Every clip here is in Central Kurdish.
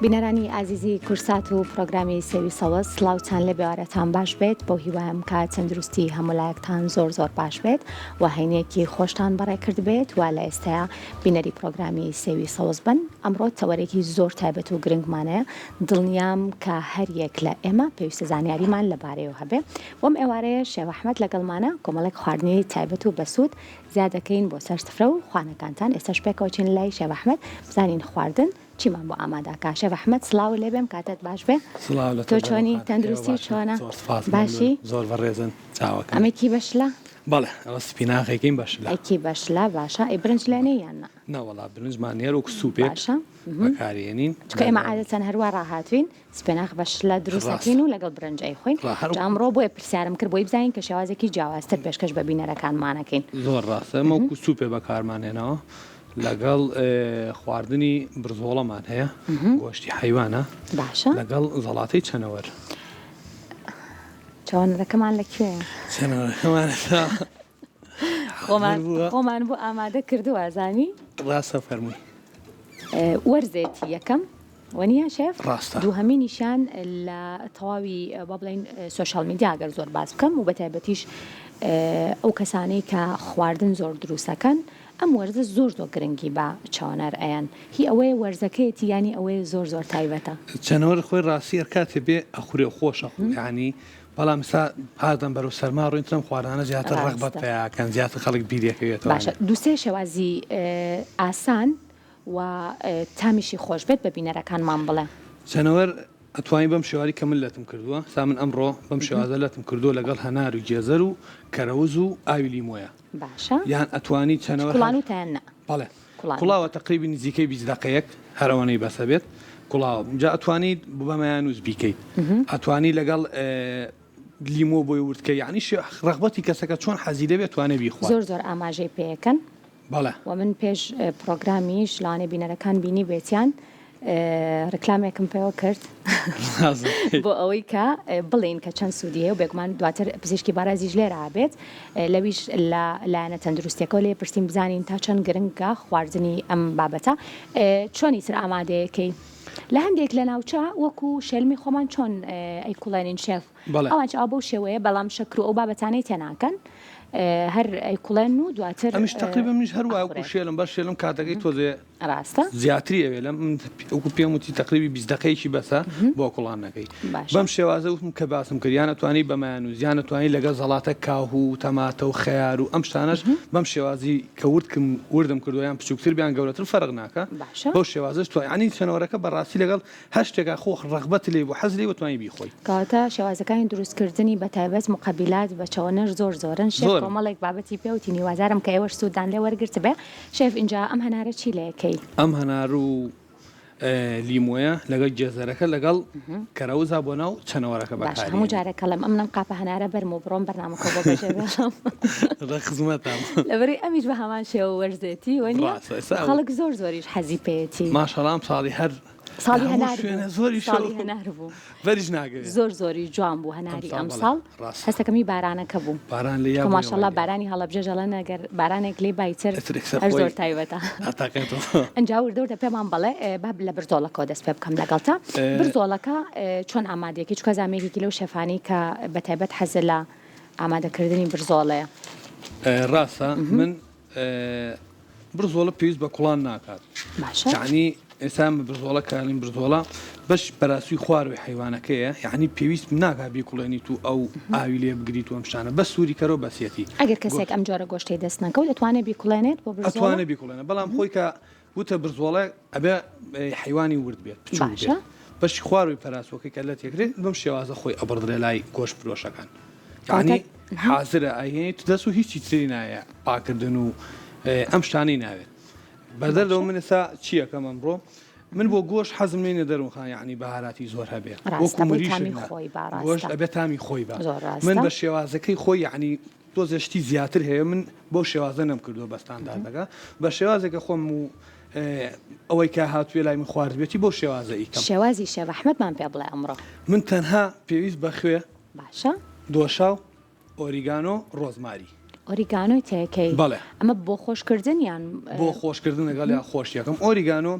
بینەرانی ئازیزی کورسات و پرۆگرامی سێوی سەوەس سڵاوتان لە بێوارەتان باش بێت بۆ هیوایم کە تەندروستی هەمولایەکتان زۆر باش بێت و هەینێکی خۆشتان بەڕێ کرد بێت و لە ئێستایا بینەری پرۆگرامی سێوی سەوەس بن. ئەمڕۆ تەوەرێکی زۆر تایبەت و گرنگمانەیە، دڵنیام کە هەر یەک لە ئێمە پێویستە زانیاریمان لەبارەیەوە هەبێ. بۆم ئێوارەیە شێخ ئەحمەد لەگەڵمانە کۆمەڵێک خواردنی تایبەت و بەسوود زیادەکەین بۆ سەرسفرە و خوانەکانتان. ئێستاش پێکەوەچین لای شێخ ئەحمەد بزانین خواردن چیمان بۆ ئامادەکا. شێخ ئەحمەد سڵاو لێ بێم، کاتت باش بێ. تۆ چۆنی تەندروستی چۆنە؟ باشی؟ زۆر بەڕێزن چاوەکە. ئەمەکی بەشلە؟ بەڵێ ئەوە سپیناخێکین بەشلە. ئەکی بەشلە باشە. ئەی برنج لێنێ یان نا؟ نەوەڵا برنجمان نییە وەکو سوپێک باشە بەکارێنین. چکە ئێمە عادەتەن هەروە ڕاهاتوین سپێناخ بەشلە دروستەکەین و لەگەڵ برنجەی خۆین. ئەمڕۆ بۆیە پرسیارم کرد بۆی بزانین کە شێوازێکی جیاوازتر پێشکەش بە بینەرەکانمانەکەین. زۆر ڕاستە، ئەمە وەکو سوپێ بەکارمانێنەوە لەگەڵ خواردنی برزۆڵەمان هەیە، گۆشتی حەیوانە باشە، لەگەڵ زەڵاتەی چەنەوەر. چاوەنەرەکەمان لەکوێیە؟ چەنەوەرەکەمانە خۆمان بۆ ئامادە کردووە زانی؟ ڕاستە فەرمووی. وەرزێتی یەکەم وەنیە شێف؟ ڕاستە. دووهەمینیشان لە تەواوی با بڵێن سۆشال میدیا ئەگەر زۆر باس بکەم و بەتایبەتیش ئەو کەسانەی کە خواردن زۆر دروستەکەن، ئەم وەرزە زۆر گرنگی بە چاوەنەر ئەیان. هی ئەوەیە وەرزەکەیەتی یانی ئەوەیە زۆر تایبەتە. چەنەوەر خۆی ڕاستی هەر کاتێ بێ ئەخورێ خۆشە، یعنی بەڵام هادەم بەرەو سەرما ڕووینترم خواردانە زیاتر ڕەغبەت پێیاکەن، زیاتر خەڵک بیرەکەوێتەوە. باشە، دووسێ شێوازی ئاسان و تامیشی خۆش بێت بە بینەرەکانمان بڵێ. چەنەوەر ئەتوانی بەم شێواری کە من لەتم کردووە، سا من ئەمڕۆ بەم شێوازە لەتم کردووە لەگەڵ هەنار و جێزەر و کەرەوز و ئاوی لیمۆیە. باشە، یان ئەتوانی چەنەوەر کوڵان و تیان؟ بەڵێ، کوڵاوە تقریبی نزیکەی 20 دقەیەک هەرەوەنەی بەسە بێت کوڵاوە. جا ئەتوانیت بەمەیان وز بیکەیت، ئەتوانی لەگەڵ لیمۆ بۆی وردکە، یعنی ڕەغبەتی کەسەکە چۆن حەزی دەبێت توانێ بیخوات. زۆر ئاماژەی پێیەکەن. بەڵێ، و من پێش پرۆگرامیش لانێ بینەرەکان بینی بێتیان ڕکلامێکم پێوە کرد بۆ ئەوەی کە بڵین کە چەند سوودیە و بێگومان دواتر پزیشکی بارازیش لێرە بێت، لەویش لایەنە تەندروستیەکە لێ پرسیم بزانین تا چەند گرنگە خواردنی ئەم بابەتە. چۆنی تر ئامادەیەکەی لە هەندێک لە ناوچە وەکو شێلمی خۆمان چۆن ئەی کوڵێنین شێف، ئەوان ئەو بەو شێوەیە، بەڵام شەکر و ئەو بابەتانەی تێناکەن هەر ئەی کوڵێن و دواتر ئەمیش تقریبا منیش هەروە وەکو شێلم بەش شێلم کاتەکەی تۆزێ ڕاستە زیاتری ئەوێ لەم وەکو پێم وتی تقریبی 20 دقەیەکی بەسە بۆ کوڵانەکەی. بەم شێوازە وتم کە باسم کردیان ئەتوانی بەمایان و زیان ئەتوانی لەگەڵ زەڵاتە کاهو و تەماتە و خەیار و ئەم شتانەش بەم شێوازی کە وردم کردویان بچووکتر بیان گەورەتر فەرق ناکە. بۆ شێوازش تو ینی چەنەوەرەکە بەڕاستی لەگەڵ هەر شتێکا خۆ ڕەغبەت لێ بۆ حەز لێ وتوانی بیخۆی. کاتە شێوازەکانی دروستکردنی بەتایبەت مقابلات بە چاوەنەر زۆرن. شێف کۆمەڵێک بابەتی پێوتی نیوازارم کە ئێوەش سوودان لێ وەرگرت بێ. شێف اینجا ئەم هەنارە چی لەیەکەی؟ ئەم هەنار و لیمۆیە لەگەڵ جێزەرەکە لەگەڵ کەرەوزا بۆ ناو چەنەوەرەکە بەکار. هەموو جارێکە لەم ئەم قاپە هەنارە بەرم و بڕۆم بەرنامەکە بۆ بەژێبێڵم خزمەتام لەبەری ئەمیش بە هەمان شێوە وەرزێتی وەنیە خەڵک زۆریش حەزی پێێتی. ماشەڵام ساڵی هەر ساڵی هەنار بوو، بەریش ناگەوێت، زۆری جوان بوو هەناری ئەم ساڵ. هەستەکەمی بارانەکە بوو، باران لێ ماشەڵڵا بارانی هەڵەبجەژەڵە نەگەر بارانێک لێ بایتر هەر زۆر تایبەتە. ئەنجا وردەوردە پێمان بڵێ باب لە برزۆڵەکەەوە دەست پێ بکەم لەگەڵتا. برزۆڵەکە چۆن ئامادەیەکی چکە زامێکی لەو شەفانی کە بەتایبەت حەزە لە ئامادەکردنی برزۆڵەیە؟ ڕاستە من برزۆڵە پێویست بە کوڵان ناکات. باشە، یعنی ئێستا برزۆڵە کارین برزۆڵە بەش بەراسوی خواروی حیوانەکەیە، یعنی پێویست ناکات بیکوڵێنیت و ئەو ئاوی لێ بگریت و ئەم شتانە بە سووری کەرەوە بەسیەتی. ئەگەر کەسێک ئەم جۆرە گۆشتەی دەست نەکەوت دەتوانێت بیکوڵێنێت بۆ برزۆڵە؟ ئەتوانێت بیکوڵێنێت، بەڵام خۆی کە وتە برزۆڵە ئەبێ حیوانی ورد بێت بچوو بێت، بەشی خواروی پەراسوەکەی کە لە تێکرێت بەم شێوازە خۆی ئەبڕدرێ لای گۆشت فرۆشەکان. یعنی حازرە ئاهێنیت دەست و هیچی تری نایە پاکردن و ئەم شتانەی ناوێت. بەدەرەوە من ئێستا چیەکەم ئەمڕۆ من بۆ گۆشت حەزم لێنە دەروخان، یعنی بەهاراتی زۆر هەبێت، وەکو مریشک گۆشت ئەبێت تامی خۆی بە. من بە شێوازەکەی خۆی یعنی تۆزەشتی زیاتر هەیە، من بۆ شێوازە نەم کردووە بەستاندار دەگا بە شێوازێکە خۆم و ئەوەی کە هاتووێ لای من خواردبێتی بۆ شێوازە ئیکەم. شێوازی شێخ ئەحمەدمان پێ بڵێ ئەمڕۆ. من تەنها پێویست بەخوێ، باشە، دۆشاو، ئۆریگانۆ، ڕۆزماری. ئۆریگانۆی تێکەی؟ بەڵێ. ئەمە بۆ خۆشکردن یان بۆ خۆشکردن لەگەڵ یا خۆشیەکەم. ئۆریگانۆ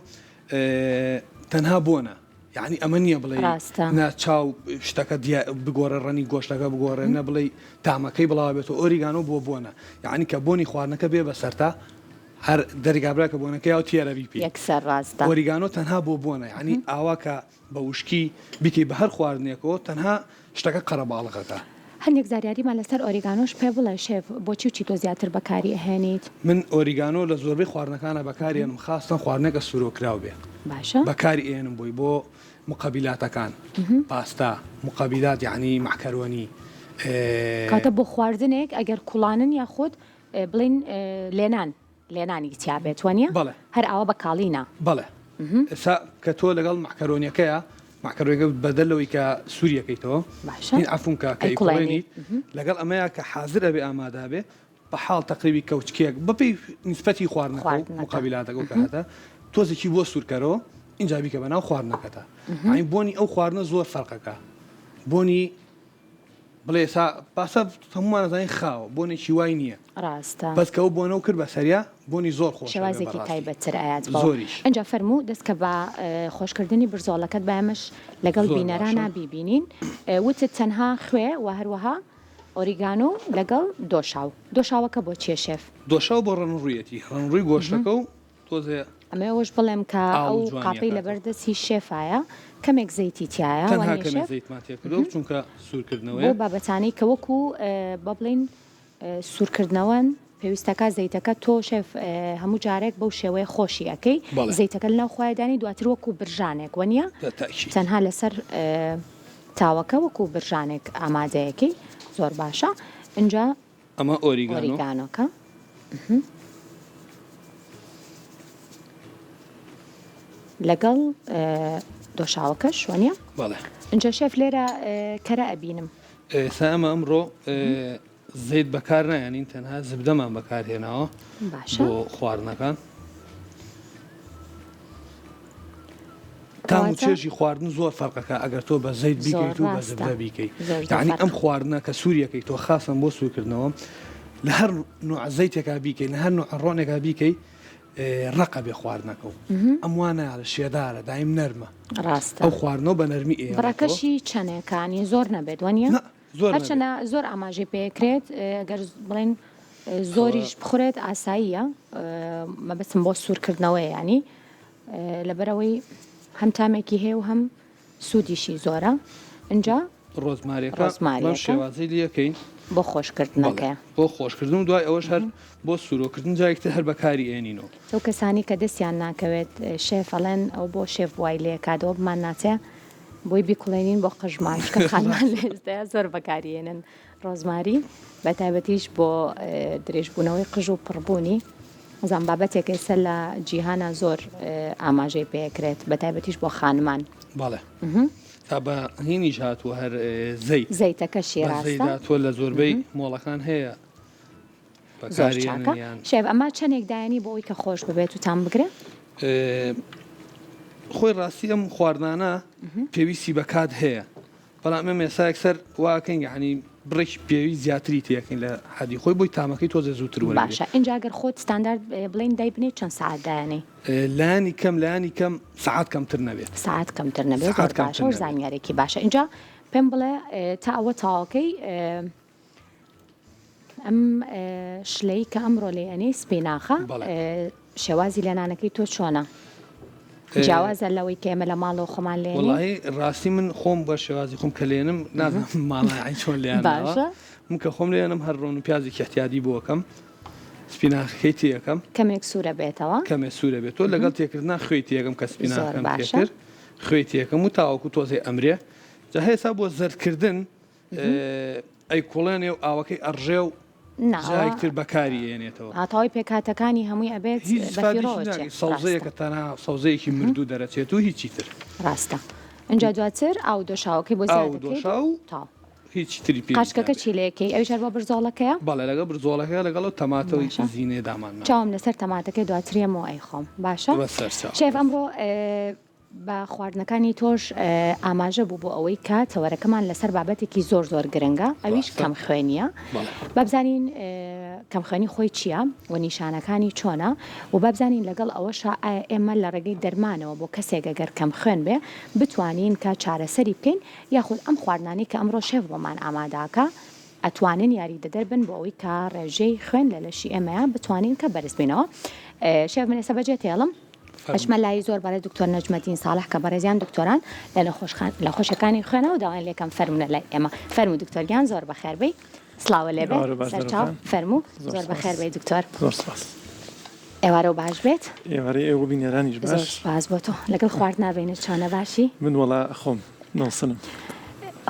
تەنها بۆنە، یعنی ئەمە نییە بڵێ ناچاو شتەکە بگۆڕە ڕەنی گۆشتەکە بگۆڕێ نە بڵێ تامەکەی بڵاو بێتەوە ئۆریگانۆ بۆ بۆنە یعنی کە بۆنی خواردنەکە بێ بە سەرتا هەر دەرگابرا کە بۆنەکە یا تێرە بیپی یەکسەر ڕاستە ئۆریگانۆ تەنها بۆ بۆنە یعنی ئاوا کە بە وشکی بیکەی بە هەر خواردنێکەوە تەنها شتەکە قەرەباڵغەکە. هەندێک زاریاریمان لەسەر ئۆریگانۆش پێ بڵێ شێف بۆچی وچی تۆ زیاتر بەکاری ئەهێنیت؟ من ئۆریگانۆ لە زۆربەی خواردنەکانە بەکارێنم خاستن خواردنەکە سوورۆکراو بێ باشە بەکاری ئێنم بووی بۆ مقابلاتەکان پاستا مقابلات یعنی مەحکەرۆنی کاتە بۆ خواردنێک ئەگەر کوڵانن یاخود بڵین لێنانی تیابێت وانە هەر ئەوە بە کاڵینە بەڵێ ئێستا کە تۆ لەگەڵ مەحکەرۆنیەکەیە مەحکەرۆنەکە بەدەلەوەی کە سووریەکەیتەوە این عفونکە کەیکڵێنیت لەگەڵ ئەمەیە کە حازرە بێ ئامادا بێ بە حاڵ تقریبی کەوچکێک بەپی نیسبەتی خواردنەکە مقابلاتەکە کە هەتە تۆزێکی بۆ سوورکەرەوە اینجا بیکە بەناو خواردنەکەتە ئەین بۆنی ئەو خواردنە زۆر فەرقەکە بۆنی بڵێ باسە هەمومان نەزانین خاوە بۆنێکی وای نییە ڕاستە بەسکەەوە بۆنەوە کرد بە سەریا بۆنی زۆر خۆش شێوازێکی تایبەتتر ئاات زۆریش ئەجا فەرموو دەستکە بە خۆشکردنی برزۆڵەکەت بامەش لەگەڵ بینەرانە بیبینین وتت تەنها خوێ و هەروەها ئۆریگانۆ لەگەڵ دۆشاوەکە بۆ چێ شێف دۆشاو بۆ ڕەنڕوویەتی ڕەنڕووی گۆشتەکە و تۆزێ ئەمەوەش بڵێم کە ئەو قاپەی لەبەردەستی شێفایە کەمێک زەیتی تایە چونکە سوورکردنەوە بۆ بابەتانەی کە وەکو بە بڵین سوورکردنەوەن پێویستەکە زەیتەکە تۆ شێف هەموو جارێک بەو شێوەیە خۆشیەکەی زەیتەکە لەناو خوایدانی دواتر وەکو برژانێک وەنیە تەنها لەسەر تاوەکە وەکو برژانێک ئامادەیەکی زۆر باشە اینجا ئەمە ئۆریگانۆکە لەگەڵ دۆشاوەکەش وانە اینجا شێف لێرە کەرە ئەبینم ئێستا ئەمە ئەمڕۆ زەیت بەکار نایەنین تەنها زبدەمان بەکارهێناوە بۆ خواردنەکان تام و چێژی خواردن زۆر فەرقەکە ئەگەر تۆ بە زەیت بیکەیت و بە زبدە بیکەیت یعنی ئەم خواردنە کە سووریەکەی تۆ خاصن بۆ سوورکردنەوە لە هەر نوع زەیتێکا بیکەیت لە هەر نوع ڕۆنێکا بیکەیت ڕقە بێ خواردنەکە و ئەم وانە لە شێدارە دایم نەرمە ڕاستە ئەو خواردنەوە بە نەرمی ئێ بڕەکەشی چەنەکانی زۆر نەبێت وانە هەرچەنە زۆر ئاماژەی پێکرێت گەر بڵێن زۆریش بخورێت ئاساییە مەبەستم بۆ سوورکردنەوەی ینی لەبەرەوەی هەم تامێکی هەیە و هەم سوودیشی زۆرە اینجا ڕۆزماری شێوازی لیەکەین بۆ خۆشکردنەکە بۆ خۆشکردن و دوای ئەوەش هەر بۆ سوورۆکردن جایەکتر هەر بەکاری ئێنینەوە ئەو کەسانی کە دەستیان ناکەوێت شێفەڵێن ئەو بۆ شێف وای لێ کادەوە بمان ناچێ بۆی بیکوڵێنین بۆ قژماشکە خانمان لێستەیە زۆر بەکارێنن ڕۆزماری بە تایبەتیش بۆ درێژبوونەوەی قژ و پڕبوونی زان بابەتێک ئێستا لە جیهانە زۆر ئاماژەی پێکرێت بە تایبەتیش بۆ خانمان بەڵێ تا بە هینیش هاتووە هەر زەیتەکەشی ڕاستە لە زۆربەی مۆڵەکان هەیە شێف ئەمە چەندێک دایانی بۆ ئەوی کە خۆش ببێت و تام بگرێت خۆی ڕاستی ئەم خواردانە پێویستی بەکات هەیە بەڵام ئەم ئێستا یەکسەر واکەین یعنی بڕێک پێوی زیاتری تێکین لە حەدی خۆی بۆی تامەکەی تۆزە زووتر وەرە باشە اینجاگەر خۆت ستاندارد بڵین دایبنێت چەند سعات دایانەی لایانی کەم سعات کەمتر نەبێت سعات کەمتر نەبێت باشە زانیارێکی باشە اینجا پێم بڵێ تا ئەوە تاواکەی ئەم شلەی کە ئەمڕۆ لێنەی سپیناخە شێوازی لێنانەکەی تۆ چۆنە جیاوازە لەوەی کێمە لە ماڵەوە خۆمان لێ وڵی ڕاستی من خۆم بە شێوازی خۆم کە لێنم نازم ماڵی چۆن لێنەوە من کە خۆم لێنم هەر ڕۆن و پیازی کەحتیادی بۆکەم سپیناخەکەی تێەکەم کەمێک سوورە بێتەوە کەمێ سوورە بێت تۆ لەگەڵ تێکردنا خوێی تێکم کە سپیناخەکەم پێکرد خوێی تێکەم و تاوەکو تۆزێ ئەمرێ جا هێسا بۆ زەردکردن ئەی کوڵێنێ و ئاوەکەی ئەڕژێ و جایکتر بەکاری ئێنێتەوە هاتەوەی پێکاتەکانی هەمووی ئەبێت سەوزەیەکە تەنها سەوزەیەکی مردوو دەرەچێت و هیچی تر ڕاستە اینجا دواتر ئاو دۆشاوەکەی بۆ دۆشا و هیچ تری پێ قاشکەکە چیلەکەی ئەویش بۆ برزۆڵەکەیە بەڵێ لەگە برزۆڵەکە لەگەڵ تەماتەوەی زیینێ دامان چاوم لەسەر تەماتەکەی دواتریەمەوە ئەی خۆم باشە شێف ئەمڕۆ بە خواردنەکانی تۆش ئاماژە بوو بۆ ئەوەی کە تەوەرەکەمان لەسەر بابەتێکی زۆر گرنگە ئەویش کەم خوێنیە بابزانین کەمخوێنی خۆی چییە و نیشانەکانی چۆنە و بابزانین لەگەڵ ئەوەش ئێمە لە ڕێگەی دەرمانەوە بۆ کەسێک ئەگەر کەم خوێن بێ بتوانین کە چارەسەری بکەین یاخود ئەم خواردنانی کە ئەمڕۆ شێف بۆمان ئاماداکە ئەتوانین یاری دەدەر بن بۆ ئەوەی کە ڕێژەی خوێن لە لەشی ئێمەیە بتوانین کە بەرز بینەوە. شێف من ئێستا بەجێ تێڵم ئەچمە لای زۆر بەڵێ دکتۆر نەجمەدین ساڵح کە بەڕێزیان دکتۆران لە خۆشەکانی خوێنە و داوایان لێکم فەرمونە لای ئێمە. فەرموو دکتۆریان زۆر بەخێر بێی. سڵاوە لێبێت سەرچاو فەرموو زۆر بەخێر بێی دکتۆر. ئێوارە و باش بێت ئێوارەی ئێوە بینێرانیش باش باز بۆ تۆ لەگەڵ خوارد نابێنێت چۆنە باشی من وەڵا خۆم نڵسنم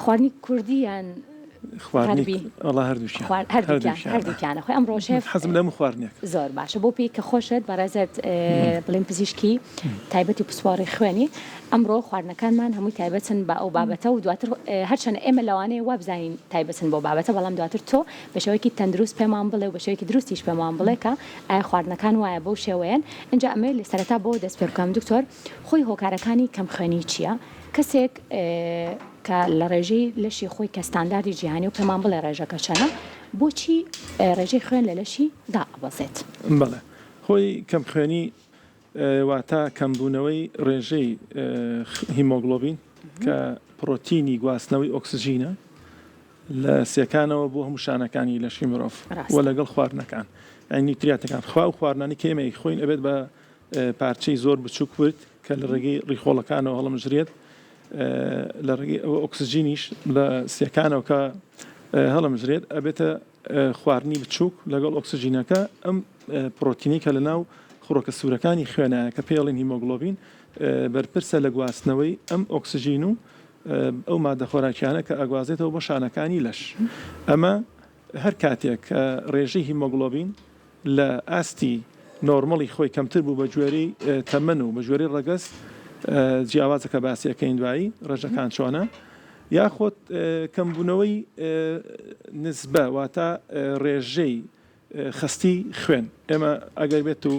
خواردنی کوردیان خواردنی ئەڵا هەردووکیانە خۆی ئەمڕۆ شێف حەزم لەم خواردنێک زۆر باشە بۆ پێی کە خۆشت بەڕێزت بڵێن پزیشکی تایبەتی پسپۆڕی خوێنی ئەمڕۆ خواردنەکانمان هەمووی تایبەتن بە ئەو بابەتە و دواتر هەرچەنە ئێمە لەوانەیە وابزانین تایبەتن بۆ بابەتە بەڵام دواتر تۆ بە شێوەیەکی تەندروست پێمان بڵێ و بە شێوەیەکی دروستیش پێمان بڵێ کە ئایا خواردنەکان وایە بەو شێوەیەن اینجا ئەمە لە سەرەتا بۆ دەست پێ بکەم دکتۆر خۆی هۆکارەکانی کەم خوێنی چییە کەسێک کە لە ڕێژەی لەشی خۆی کە ستانداردی جیهانی و پێمان بڵێ ڕێژەکە چەنە بۆچی ڕێژەی خوێن لە لەشی دائەبەزێت بەڵێ خۆی کەم خوێنی واتە کەمبوونەوەی ڕێژەی هیمۆگلۆبین کە پرۆتینی گواستنەوەی ئۆکسجینە لە سێکانەوە بۆ هەموو شانەکانی لەشی مرۆڤ و لەگەڵ خواردنەکان نیوتریاتەکان خوا و خواردنانی کە ئێمە خۆین ئەبێت بە پارچەی زۆر بچووک ورد کە لە ڕێگەی ڕیخۆڵەکانەوە هەڵمژرێت لە ڕێگەی ئۆکسجینیش لە سیەکانەوە کە هەڵمژرێت ئەبێتە خواردنی بچووک لەگەڵ ئۆکسجینەکە ئەم پرۆتینی کە لە ناو خوڕۆکە سوورەکانی خوێنایە کە پێڵین هیمۆگلۆبین بەرپرسە لە گواستنەوەی ئەم ئۆکسجین و ئەو مادە خۆراکیانە کە ئەگوازێتەوە بۆ شانەکانی لەش ئەمە هەر کاتێک کە ڕێژەی هیمۆگلۆبین لە ئاستی نۆرمەڵی خۆی کەمتر بوو بە گوێرەی تەمەن و بە گوێرەی ڕەگەست جیاوازەکە باسیەکەین دوایی ڕێژەکان چۆنە یاخۆت کەمبوونەوەی نسبە واتە ڕێژەی خستی خوێن ئێمە ئەگەر بێت و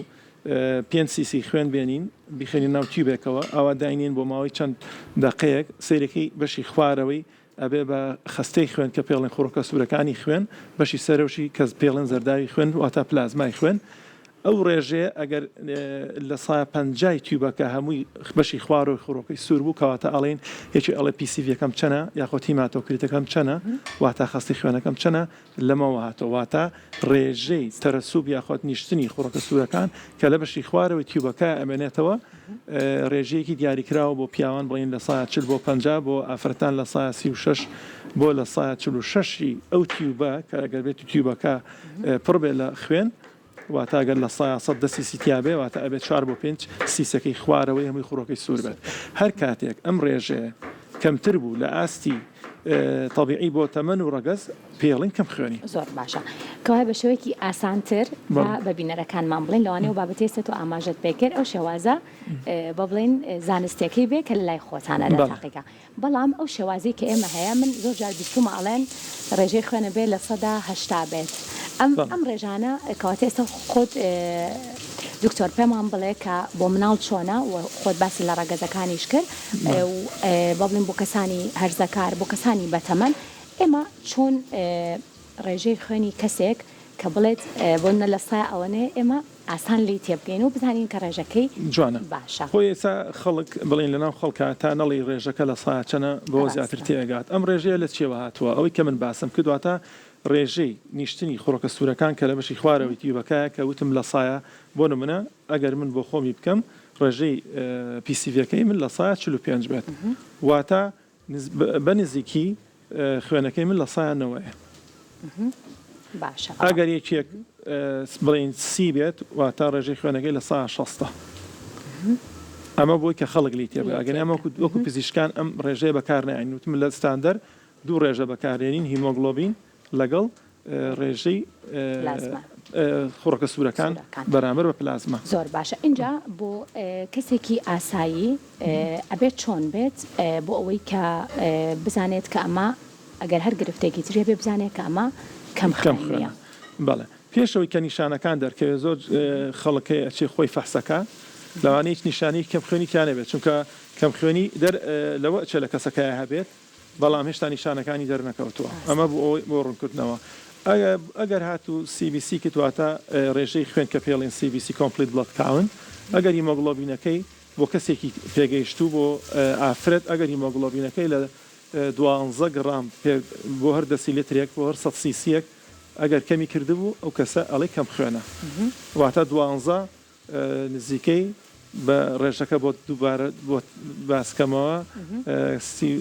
5 سیسی خوێن بێنین بیخێنین ناو تیوبێکەوە ئەوە داینین بۆ ماوەی چەند دقەیەک سیرێکی بەشی خوارەوەی ئەبێ بە خستەی خوێن کە پێڵێن خوڕۆکە سوورەکانی خوێن بەشی سەرۆشی کەس پێڵێن زەرداوی خوێن واتە پلازمای خوێن ئەو ڕێژەیە ئەگەر لە 150 تیوبەکە هەمووی بەشی خوار و خوڕۆکەی سوور بوو کەواتە ئەڵێن یەکی ئەڵێ پیسیڤەکەم چەنە یاخۆ تیماتۆکریتەکەم چەنە واتە خستی خوێنەکەم چەنە لەمەوە هاتەوە واتە ڕێژەی تەرەسوب یاخۆت نیشتنی خوڕۆکە سوورەکان کە لە بەشی خوارەوەی تیوبەکە ئەمێنێتەوە ڕێژەیەکی دیاریکراوە بۆ پیاوان بڵین لە 140 بۆ 50 بۆ ئافرەتان لە 136 بۆ لە 146 ئەو تیوبە کە ئەگەر بێت تیوبەکە پڕ بێ لە خوێن واتاگەر لە 100 دەستی سیتیابێ واتە ئەبێت 4 بۆ 5 سیسەکەی خوارەوەی هەمووی خوڕۆکەی سوور بێت هەر کاتێک ئەم ڕێژەیە کەمتر بوو لە ئاستی طبیعی بۆ تەمەن و ڕەگەز پێڵین کەم خوێنی زۆر باشە کەوای بە شێوەیەکی ئاسانتر بە بینەرەکانمان بڵین لەوانەیە و بابەتێستێت و ئاماژەت پێکرد ئەو شێوازە بە بڵین زانستێکی بێ کە لە لای خۆتانە لە تاقیقا بەڵام ئەو شێوازی کە ئێمە هەیە من زۆر جار بیستومە ئەڵێن ڕێژەی خوێنە بێ لە 180 بێت ئەم ڕێژانە کەواتە ئێستا خۆت دکتۆر پێمان بڵێ کە بۆ مناڵ چۆنە و خۆت باسی لە ڕەگەزەکانیش کرد بە بڵین بۆ کەسانی هەرزەکار بۆ کەسانی بەتەمەن ئێمە چۆن ڕێژەی خوێنی کەسێک کە بڵێت بۆنە لە سای ئەوەنێ ئێمە ئاسان لی تێبگەین و بزانین کە ڕێژەکەی جوانە باشە خۆی ئێستا خەڵک بڵین لەناو خەڵکە تا نەڵی ڕێژەکە لە ساچەنە بۆ زیاتر تێگات ئەم ڕێژەیە لە چێوە هاتووە ئەوەی کە من باسم کردواتە ڕێژەی نیشتنی خوڕۆکە سوورەکان کە لە بەشی خوارەوەی تیوبەکە کە وتم لە سایە بۆ نمونە ئەگەر من بۆ خۆمی بکەم ڕێژەی پیسیڤەکەی من لە 145 بێت واتە بە نزیکی خوێنەکەی من لە سایەنەوەیە باشە ئەگەر یەکێک بڵین سی بێت واتە ڕێژەی خوێنەکەی لە 160 ئەمە بۆی کە خەڵک لی تێبێت ئەگەر ئەمە وەکو پزیشکان ئەم ڕێژەیە بەکارنایین وتم لە ستاندەر دوو ڕێژە بەکارێنین هیمۆگلۆبین لەگەڵ ڕێژەی خوڕۆکە سوورەکان بەرامبەر بە پلازما زۆر باشە اینجا بۆ کەسێکی ئاسایی ئەبێت چۆن بێت بۆ ئەوەی کە بزانێت کە ئەمە ئەگەر هەر گرفتێکی ترێ بێ بزانێت کە ئەمە کەم خوێنە بەڵێ پێشەوەی کە نیشانەکان دەرکەوێت زۆر خەڵکی ئەچێ خۆی فەحسەکە لەوانەیە هیچ نیشانی کەم خوێنی تیانە بێت چونکە کەم خوێنی لەوە چێ لە کەسەکەیە هەبێت بەڵام هێشتا نیشانەکانی دەرنەکەوتووە ئەمە بۆ ڕوونکردنەوە ئەگەر هاتو CBC کتواتە ڕێژەی خوێن کە پێڵێن CBC Complete Blood Count ئەگەر هیمۆگلۆبینەکەی بۆ کەسێکی پێگەیشتوو بۆ ئافرەت ئەگەر هیمۆگلۆبینەکەی لە 12 گرام بۆ هەر دەسیلترێک بۆ هەر 100 سیسیەک ئەگەر کەمی کردبوو ئەو کەسە ئەڵێ کەم خوێنە واتە 12 نزیکەی بە ڕێژەکە بۆ دووبارە بۆ باسکەمەوە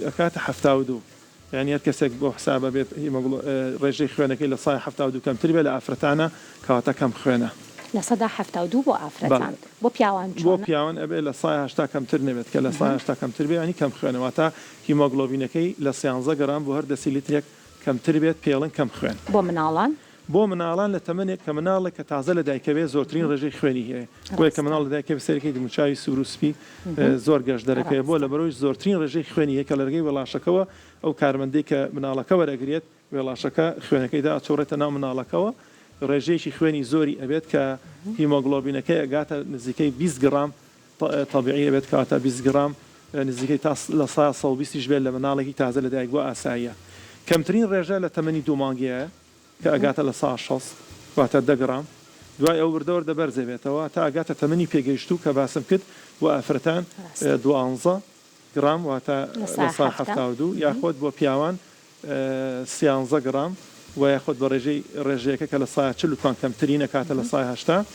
ئەکاتە 72 یعنی هەر کەسێک بۆ حسابە بێت ڕێژەی خوێنەکەی لە 172 کەمتر بێت لە ئافرەتانە کەواتە کەم خوێنە لە 172 بۆ ئافرەتان بۆ پیاوان بۆ پیاوان ئەبێ لە 180 کەمتر نەبێت کە لە 180 کەمتر بێ ینی کەم خوێنەوەتە هیمۆگلۆبینەکەی لە 13 گرام بۆ هەر دەسیلیترێک کەمتر بێت پێڵن کەم خوێن بۆ مناڵان بۆ مناڵان لە تەمەنێک کە مناڵێک کە تازە لە دایکەوێ زۆرترین ڕێژەی خوێنی هەیە بۆیە کە مناڵ لە دایکەوێ سەرەکەی دموچاوی سوروسپی زۆر گەشت دەرەکەی بۆ لە بەرەوەی زۆرترین ڕێژەی خوێنی هەیە کە لە ڕێگەی وێڵاشەکەەوە ئەو کارمەندەی کە مناڵەکە وەرەگرێت وێڵاشەکە خوێنەکەیدا ئەچۆڕێتە ناو مناڵەکەەوە ڕێژەیەکی خوێنی زۆری ئەبێت کە هیمۆگلۆبینەکەی ئەگاتە نزیکەی 20 گرام طبیعی ئەبێت کاتە 20 گرام نزیکەی تا لە 120 بێت لە مناڵێکی تازە لە دایک بۆ ئاساییە کەمترین ڕێژە لە تەمەنی 2 مانگەیە کە ئەگاتە لە 160 واتە 10 گرام دوای ئەو وردەوە دەبەرزێبێتەوە تا ئەگاتە تەمەنی پێگەیشتوو کە باسم کرد بۆ ئافرەتان 12 گرام واتە لە 172 یاخۆت بۆ پیاوان 13 گرام و یاخۆت بە ڕێژەیەکە کە لە 140 کەمترینە کاتە لە 180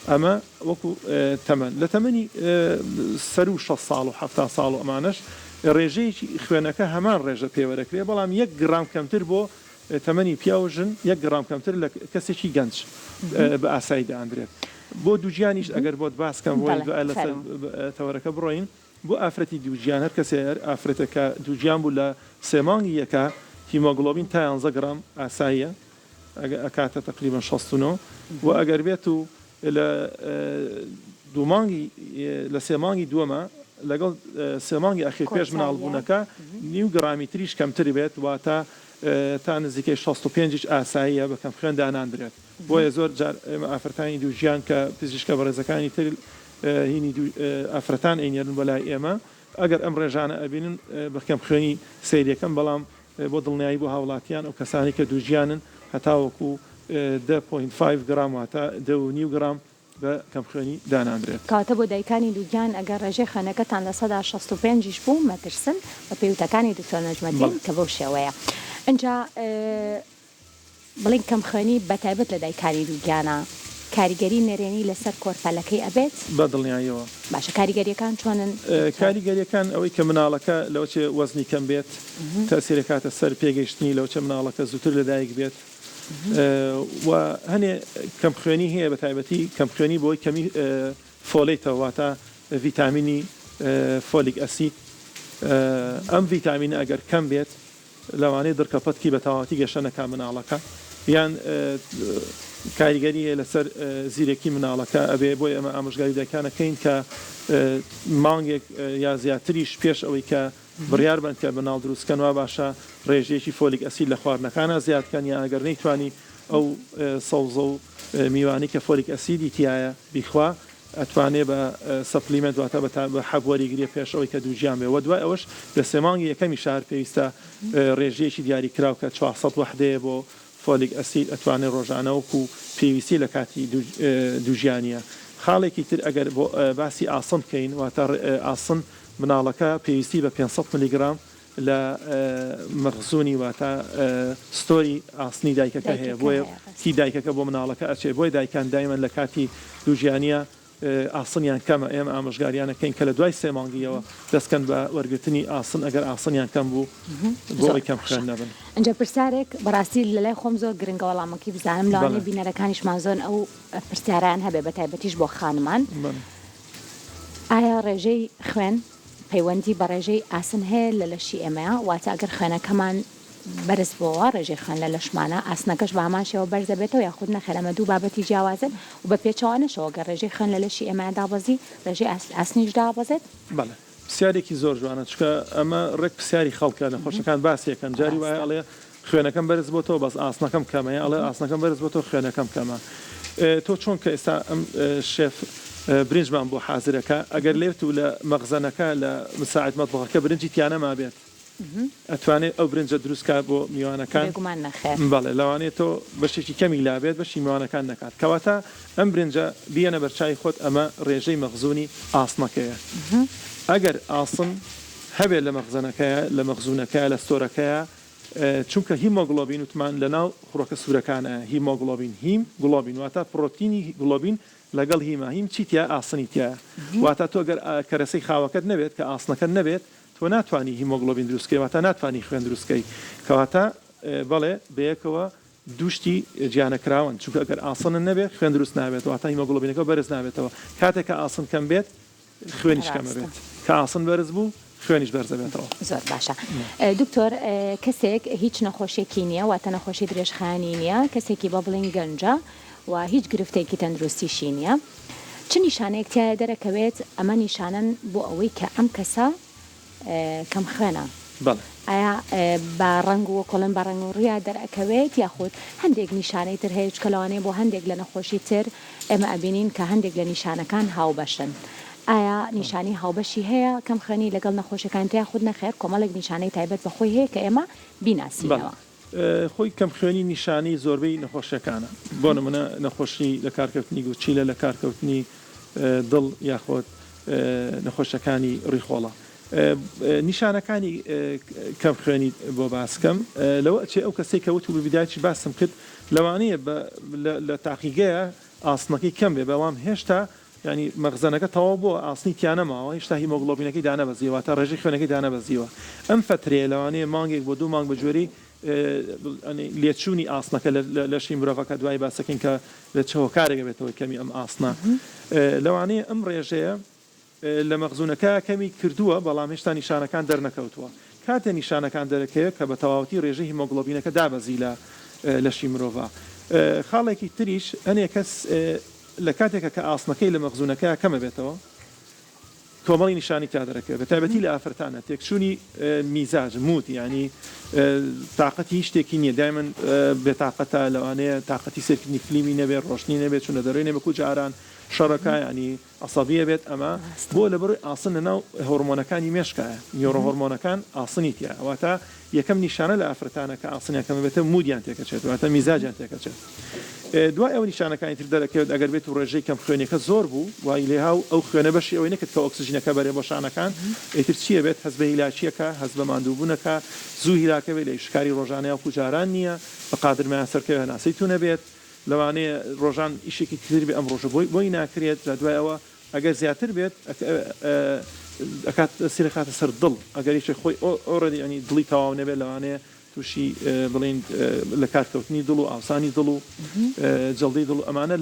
ئەمە وەکو تەمەن لە تەمەنی سەر و 6 ساڵ و 7 ساڵ و ئەمانش ڕێژەیەکی خوێنەکە هەمان ڕێژە پێوەرەکرێ بەڵام 1 گرام کەمتر بۆ تەمەنی پیاوژن 1 گرام کەمتر لە کەسێکی گەنج بە ئاسایی دەئاندرێت بۆ دووجیانیش ئەگەر بۆت باسکەم بۆ لە تەوەرەکە بڕۆین بۆ ئافرەتی دووجیان هەر کەسێ ئافرەتەکە دووجیان بوو لە سێمانگی یەکە هیمۆگلۆبین تا 11 گرام ئاساییە ئەکاتە تقریبا 69 و ئەگەر بێت و لە دوومانگی لە سێمانگی دووەمە لەگەڵ سێمانگی ئەخیر پێش مناڵبوونەکە نیو گرامی تریش کەمتر بێت واتە تا نزیکەی 65 ئاساییە بە کەم خوێن داناندرێت بۆیە زۆر جار ئێمە ئافرەتانی دووژیان کە پزیشکە بەڕێزەکانی تر هینی ئافرەتان ئەینێرن بەلای ئێمە ئەگەر ئەم ڕێژانە ئەبینن بە کەم خوێنی سیرەکەم بەڵام بۆ دڵنیایی بۆ هاوڵاتیان ئەو کەسانی کە دووژیانن هەتاوەکو 10.5 گرام واتە 10.5 گرام بە کەم خوێنی داناندرێت کاتە بۆ دایکانی دووگیان ئەگەر ڕێژەی خوێنەکەتان لە 165 بوو مەترسن بە پێوتەکانی دکتۆر نەجمەدین کە بەو شێوەیە ئەجا بڵین کەم خوێنی بەتایبەت لە دایکانی دووگیانە کاریگەری نەرێنی لەسەر کۆرپەلەکەی ئەبێت بە دڵنیاییەوە باشە کاریگەریەکان چۆنن کاریگەریەکان ئەوەی کە مناڵەکە لەوچێ وەزنی کەم بێت تەسیرەکاتە سەر پێگەیشتنی لەوچە مناڵەکە زووتر لەدایک بێت و هەنێ کەم خوێنی هەیە بە تایبەتی کەم خوێنی بۆی کەمی فۆلیتەوە واتە ڤیتامینی فۆلیک ئەسید ئەم ڤیتامینە ئەگەر کەم بێت لەوانەیە دڕکەپەتکی بە تەواوەتی گەشەنەکە مناڵەکە یان کاریگەری لەسەر زیرەکی مناڵەکە ئەبێ بۆی ئەمە ئامۆژگاری دەکانەکەین کە مانگێک یا زیاتریش پێش ئەوەی کە بڕیار بن کە بەناڵ دروستکەنەوە باشە ڕێژەیەکی فۆلیک ئەسید لە خواردنەکانە زیادکەن یا ئەگەر نەیتوانی ئەو سەوزە و میوانی کە فۆلیک ئەسیدی تایە بیخوا ئەتوانێت بە سەپلیمنت واتە بە حەبوەریگرێ پێشەوەی کە دووجیان بێ و دوای ئەوەش لە سێمانگی یەکەمی شار پێویستە ڕێژەیەکی دیاری کراو کە 400 وحدەیە بۆ فۆلیک ئەسید ئەتوانێت ڕۆژانەوەکو پێویستی لە کاتی دووژیانیە خاڵێکی تر ئەگەر باسی ئاسن بکەین واتە ئاسن مناڵەکە پێویستی بە 500 میلیگرام لە مەخزوونی واتە ستۆری ئاسنی دایکەکە هەیە بۆیە تی دایکەکە بۆ مناڵەکە ئەچێ بۆی دایکان دایمەن لە کاتی دووژیانیە ئاسنیان کەمە ئێمە ئامۆژگاریانەکەین کە لە دوای سێمانگیەوە دەستکەن بە وەرگرتنی ئاسن ئەگەر ئاسنیان کەم بوو بۆی کەم خوێن نەبن ئەنجە پرسیارێک بەڕاستی لە لای خۆم زۆر گرنگە وەڵامەکەی بزانم لەوانەیە بینەرەکانیشمان زۆن ئەو پرسیاران هەبێ بە تایبەتیش بۆ خانمان ئایا ڕێژەی خوێن پەیوەندی بە ڕێژەی ئاسن هەیە لە لەشی ئێمەیە واتە ئەگەر خوێنەکەمان بەرز بۆەوە ڕێژەی خوێن لە لەشمانە ئاسنەکەش بە هەماشەوە بەرز دەبێتەوە یاخود نەخێرەمە دوو بابەتی جیاوازن و بە پێچەوانەشەوە گەر ڕێژەی خوێن لە لەشی ئێمە دابەزی ڕێژەی ئاسنیش دابەزێت بەڵێ پرسیارێکی زۆر جوانە چکە ئەمە ڕێک پرسیاری خەڵکە نەخۆشەکان باسیەکەن جاری وایە ئەڵێ خوێنەکەم بەرز بۆتەوە بەس ئاسنەکەم کەمەیە ئەڵێ ئاسنەکەم بەرز بۆتەوە خوێنەکەم کەمە تۆ چۆن کە ئێستا ئەم شێف برنجمان بۆ حازرەکە ئەگەر لێت و لە مەغزەنەکە لە مساعد مەطبخەکە برنجی تیانە ما بێت ئەتوانێت ئەو برنجە دروستکە بۆ میوانەکان بێگومان نەخێر بەڵێ لەوانێت تۆ بەشێکی کەمی لابێت بەشی میوانەکان نەکات کەواتە ئەم برنجە بیەنە بەرچای خۆت ئەمە ڕێژەی مەخزوونی ئاسنەکەیە ئەگەر ئاسن هەبێت لە مەخزوونەکەیە لە ستۆرەکەیە چونکە هیمۆگلۆبین وتمان لەناو خوڕەکە سوورەکانە هیمۆگلۆبین هیم گڵۆبین واتە پرۆتینی گڵۆبین لەگەڵ هیمە هیم چیتە ئاسنیتە واتە تۆ گەر کەرەسەی خاوەکەت نەبێت کە ئاسنەکەت نەبێت تۆ ناتوانانی هیمۆگلۆبین دروستکەی واتە ناتوانانی خوێن دروستکەی کەواتە بەڵێ بەیەکەوە دوشتی گیانەکراون چونکە ئەگەر ئاسنن نەبێت خوێن دروست نابێت واتە هیمۆگلۆبینەکە بەرز نابێتەوە کاتێک کە ئاسن کەم بێت خوێنیش کەمە بێت کە ئاسن بەرز بوو خوێنیش بەرزەبێتەوە زۆر باشە دکتۆر کەسێک هیچ نەخۆشیێکی نییە واتە نەخۆشی درێژخانی نییە کەسێکی بە بڵین گەنجە و هیچ گرفتێکی تەندروستیشی نییە چ نیشانەیەک تایە دەرەکەوێت ئەمە نیشانەن بۆ ئەوەی کە ئەم کەسە کەم خوێنە ئایا بە ڕنگ و کۆڵن بە ڕنگ و ڕیا دەرەکەوێت یاخود هەندێک نیشانەی تر هەیە کەلوانێ بۆ هەندێک لە نەخۆشی تر ئێمە ئەبینین کە هەندێک لە نیشانەکان هاوبەشن ئایا نیشانی هاوبەشی هەیە کەم خوێنی لەگەڵ نەخۆشیەکان تیا خود نەخێر کۆمەڵێک نیشانەی تایبەت بەخۆی هەیە کە ئێمە بیناسیینەوە خۆی کەم خوێنی نیشانی زۆربەی نەخۆشیەکانە بۆ نمونە نەخۆشی لە کارکەوتنی گوچیلە لە کارکەوتنی دڵ یاخۆت نەخۆشەکانی ڕیخۆڵە نیشانەکانی کەم خوێنی بۆ باسکەم لەوە چێ ئەو کەسێک کەوت و بەبیدایکی باسم کرد لەوانەیە لە تاقیگەیە ئاسنەکەی کەم بێ بەڵام هێشتا ینی مەغزەنەکە تەواو بۆ ئاسنی تیانەماوە هێشتا هیمۆگلۆبینەکەی دانەبەزیەوە تا ڕێژەی خوێنەکەی دانەبەزیەوە ئەم فترێ لەوانەیە مانگێک بۆ 2 مانگ بە جۆری لێچوونی ئاسنەکە لەشی مرۆڤەکە دوای باسەکەین کە لە چەوەکارێک بێتەوە کەمی ئەم ئاسنە لەوانەیە ئەم ڕێژەیە لە مەخزوونەکە کەمی کردووە بەڵام هێشتا نیشانەکان دەرنەکەوتووە کاتێ نیشانەکان دەرەکەوێت کە بە تەواوەتی ڕێژەی هیمۆگلۆبینەکە دابەزی لەشی مرۆڤە خاڵێکی تریش هەنێ کەس لە کاتێکە کە ئاسنەکەی لە مەخزوونەکە کەمە بێتەوە کۆمەڵی نیشانی تا دەرەکەوێت بە تایبەتی لە ئافرەتانە تێکچوونی میزاج موت ینی تااقەتی شتێکی نییە دایمەن بێتاقەتە لەوانەیە تااقەتی سەرکردنی فلیمی نەبێت ڕۆشنی نەبێت چونە دەڕێنێ بەکو جاران شەڕەکە ینی ئەسەبیە بێت ئەمە بۆ لەبەر ئاسن لەناو هۆرمۆنەکانی مێشکایە نیۆڕە هۆرمۆنەکان ئاسنیتە ئەواتە یەکەم نیشانە لە ئافرەتانە کە ئاسنیەکەمە بێتە مودیان تێکەچێت واتە میزاجیان تێکەچێت دوای ئەو نیشانەکانی تر دەرەکەوێت ئەگەر بێت و ڕێژەی کەم خوێنەکە زۆر بوو وای لێهاو ئەو خوێنە بەشی ئەوەی نەکرد کە ئۆکسسیژنەکە بەرێ بۆ شانەکان ئیتر چیە بێت هەز بە هیلاچیەکە هەز بە ماندووبوونەکە زوو هیلاکەوێت لە شکاری ڕۆژانەیە کوجاران نییە بە قادرمایان سەرکەوێ هەناسەی تو نەبێت لەوانەیە ڕۆژان ئیشێکی تر بێ ئەم ڕۆژە بۆی ناکرێت لە دوایەوە ئەگەر زیاتر بێت ئەکات سیرە خاتە سەر دڵ ئەگەریشە خۆی ئۆڕەدی ئەنی دڵی تەواو نەبێت لەوانەیە تووشی بڵین لە کارکەوتنی دڵ و ئاسانی دڵ و جڵدی دڵ ئەمانە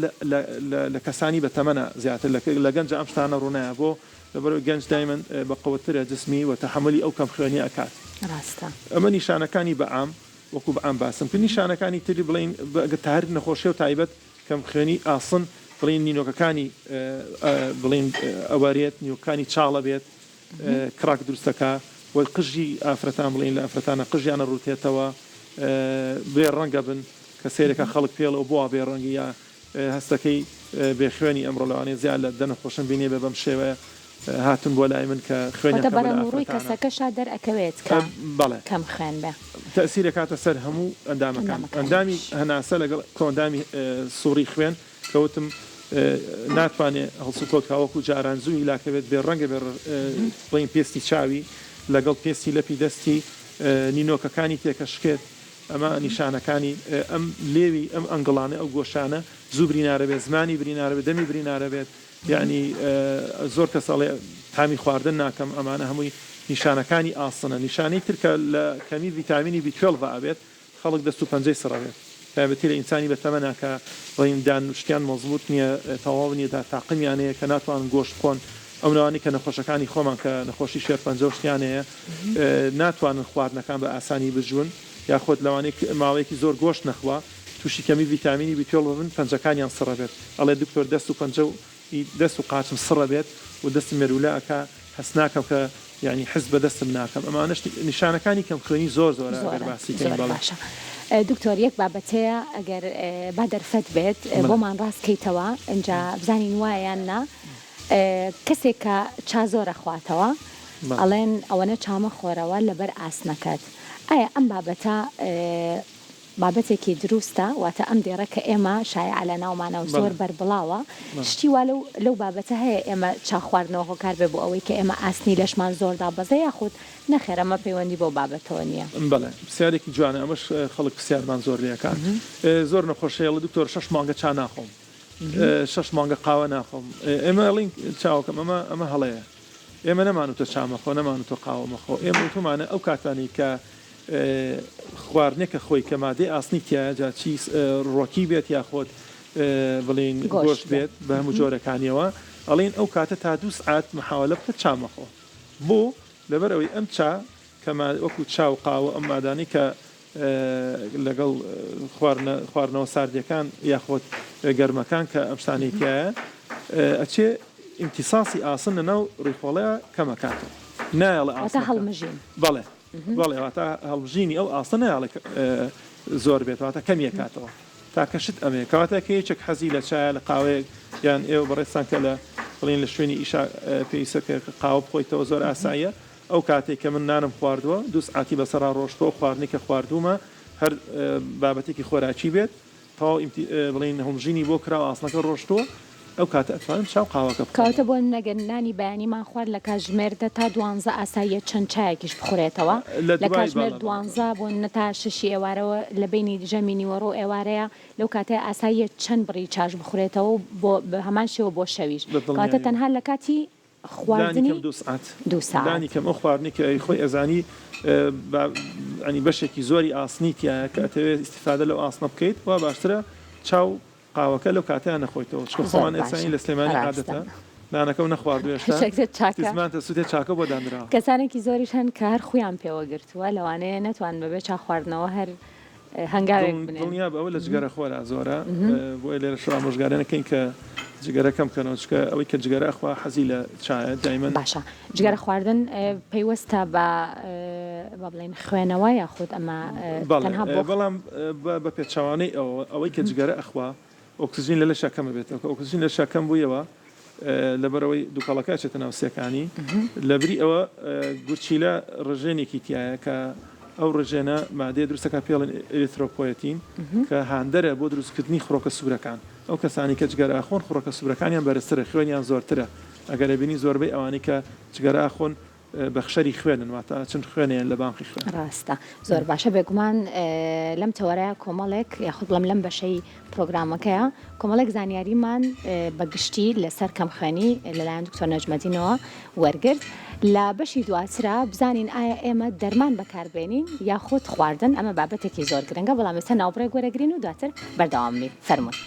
لە کەسانی بە تەمەنە زیاتر لە گەنج ئەم شتانە ڕوونایە بۆ لەبەر گەنج دایمەن بە قوترە جسمی و تەحملی ئەو کەم خوێنی ئەکات ئەمە نیشانەکانی بەعام وەکو بەعام باسم کرد نیشانەکانی تری بڵین تار نەخۆشی و تایبەت کەم خوێنی ئاسن بڵین نینۆکەکانی بڵین ئەوارێت نیوەکانی چاڵە بێت کراک دروستەکە قژی ئافرەتان بڵین لە ئەفرەتانە قژیانە ڕوتێتەوە بێ ڕەنگە بن کە سێرەکە خەڵک پێڵەوە بۆ بێ ڕەنگی یا هەستەکەی بێ خوێنی ئەمڕۆ لەوانێ زیاد لە دەنەخۆشن بینێ بە بەم شێوەیە هاتون بۆ لای من کە خوێنەڕووی کەسەکەشا دەرەکەوێت بەڵێ کەم خوێن بێ تەسیرە کاتە سەر هەموو ئەندامەکان ئەندامی هەناسە لەگەڵ کۆندامی سووری خوێن کەوتم ناتوانێت هەڵسوکۆت کاوەکو جاران زوو هیلاکەوێت بێ ڕەنگە بێ بڵین پێستی چاوی لەگەڵ پێستی لەپی دەستی نینۆکەکانی تێکەشکێت ئەمە نیشانەکانی ئەم لێوی ئەم ئەنگڵانە ئەو گۆشانە زوو برینارە بێت زمانی برینارە بێت دەمی برینارە بێت یعنی زۆر کەساڵێ تامی خواردن ناکەم ئەمانە هەمووی نیشانەکانی ئاسنە نیشانەی ترکە لە کەمی ڤیتامینی B12 ئابێت خەڵک دەست و پەنجەی سڕەبێت تایبەتی لە ئینسانی بەتەمەنە کە بڵین دانوشتیان مەزبوط نییە تەواو نیە تا تاقمیانەیە کە ناتوان گۆشت خۆن ئەوانی کە نەخۆشەکانی خۆمان کە نەخۆشی شێر پەنجەشتیانەیە ناتوانن خواردنەکان بە ئاسانی بژون یاخۆت لەوانەیە ماوەیەکی زۆر گۆشت نەخوا تووشی کەمی ڤیتامینی B12 بن پەنجەکانیان سڕە بێت ئەڵێ دکتۆر دەست و قاچم سڕە بێت و دەستی مێرولاکە هەست ناکەم کە ینی حز بە دەستم ناکەم ئەمانە نیشانەکانی کەم خوێنی زۆر باسی باشە دکتۆر یەک بابەتەیە ئەگەر با دەرفەت بێت بۆمان ڕاستکەیتەوە ئەجا بزانین وایەیان نا کەسێک کە چازۆرە خواتەوە ئەڵێن ئەوەنە چامە خۆرەوە لەبەر ئاسنەکەت ئایا ئەم بابەتە بابەتێکی دروستە واتە ئەم دێڕە کە ئێمە شایع لە ناومانە و زۆر بەربڵاوە شتی وا لەو بابەتە هەیە ئێمە چاخواردنەوە هۆکار بێ بۆ ئەوەی کە ئێمە ئاسنی لەشمان زۆردا بەزە یاخود نەخێر ئەمە پەیوەندی بۆ بابەتەوە نییە بەڵێ پرسیارێکی جوانە ئەمەش خەڵک پرسیارمان زۆر لێکات زۆر نەخۆشەیە دکتۆر 6 مانگە چا ناخۆم 6 مانگە قاوە ناخۆم ئێمە ئەڵین چاوکەم ئەمە هەڵەیە ئێمە نەمانوتە چامەخۆ نەمانوتە قاوەمەخۆ ئێمە وتمانە ئەو کاتانی کە خواردنێکە خۆی کە مادەی ئاسنی تایە جا چی ڕۆکی بێت یاخۆت بڵین گۆشت بێت بە هەموو جۆرەکانیەوە ئەڵین ئەو کاتە تا 2 سعات محاولە بکە چامەخۆ بۆ لەبەر ئەوەی ئەم چا کە وەکو چاو قاوە ئەم مادانی کە لەگەڵ خواردنەوە ساردیەکان یاخۆت گەرمەکان کە ئەم شتانێکیایە ئەچێ امتیساسی ئاسن لەناو ڕیخۆڵەیە کەمەکاتەوە نایڵە ئاسن هەڵمژین بەڵێ بەڵێ واتە هەڵبژینی ئەو ئاسن نایڵێ زۆر بێت واتە کەمیە کاتەوە تاکەشت ئەمێ کەواتە کە یەکێک حەزی لە چایە لە قاوەیەک یان ئێوە بەڕێستان کە لە بڵین لە شوێنی ئیشا پێویستە کە قاوە بخۆیتەوە زۆر ئاساییە ئەو کاتێک کە من نانم خواردووە 2 سعاتی بەسەرا ڕۆشتەوە خواردنی کە خواردومە هەر بابەتێکی خۆراکی بێت تاو بڵین هەڵبژینی بۆ کراوە ئاسنەکە ڕۆشتووە ئەو کاتە ئەتوانم چاو قاوەکە کەواتە بۆ نەگەرنانی بەیانیمان خوارد لە کاتژمێردا تا 12 ئاساییە چەند چایەکیش بخورێتەوە لە کاتژمێر 12 بۆ نەتا 6 ئێوارەوە لە بینی دژەمی نیوەڕۆ ئێوارەیە لەو کاتەیە ئاساییە چەند بڕی چاش بخورێتەوە بۆ هەمان شێوە بۆ شەویش کاتە تەنها لە کاتی خواردنی 2 ساعت دانی کەم ئەو خواردنی کە خۆی ئەزانی ئەنی بەشێکی زۆری ئاسنیتیە کە ئەتەوێت استیفادە لەو ئاسنە بکەیت وا باشترە چاو قاوەکە لەو کاتیان نەخۆیتەوە چکە خۆمان ئێسانی لە سلێمانی عادەتە نانەکە و نەخواردوێشتازمانتە سووتێ چاکە بۆ دانراوە کەسانێکی زۆریش هەن کە هەر خۆیان پێوە گرتووە لەوانەیە نەتوان بەبێ چا خواردنەوە هەر هەنگاوێک دڵنیا بە ئەوە لە جگەرە خۆرا زۆرە بۆی لێرە شڕا مژگارێنەکەین کە جگەرەکەم کەنەوە چکە ئەوەی کە جگەرە ئەخوا حەزی لە چایە دایمەن باشە جگەرە خواردن پەیوەستە بە بڵێن خوێنەوە یاخود ئەمە بەڵام بە پێچوانەی ئەوەی کە جگەرە ئەخوا ئۆکسسیژین لە شەکەمە بێتەوە کە ئۆکسسیژین لە شەکەم بوویەوە لەبەرەوەی دووکەڵەکە چێتە ناو سێکانی لەبری ئەوە گورچیلە ڕژێنێکی تایە کە ئەو ڕژێنە مادەیە دروستەکە پێڵن ئێریترۆپۆیەتین کە هاندەرە بۆ دروستکردنی خۆڕۆکە سوورەکان ئەو کەسانی کە جگەرە ئاخۆن خۆڕۆکە سوورەکانیان بەرزترە خوێنیان زۆرترە ئەگەر بینی زۆربەی ئەوانەی کە جگەرە ئاخۆن بەخشەری خوێنن واتە چەند خوێنیان لە بانقی خوێن ڕاستە زۆر باشە بێگومان لەم تەوەرەیە کۆمەڵێک یاخود لەم بەشەی پرۆگرامەکەیە کۆمەڵێک زانیاریمان بەگشتی لەسەر کەم خوێنی لەلایەن دکتۆر نەجمەدینەوە وەرگرت لە بەشی دواترە بزانین ئایا ئێمە دەرمان بەکاربێنین یاخود خواردن ئەمە بابەتێکی زۆر گرنگە بەڵام ئێستا ناوبڕێک وەرەگرین و دواتر بەردەوامین فەرموون.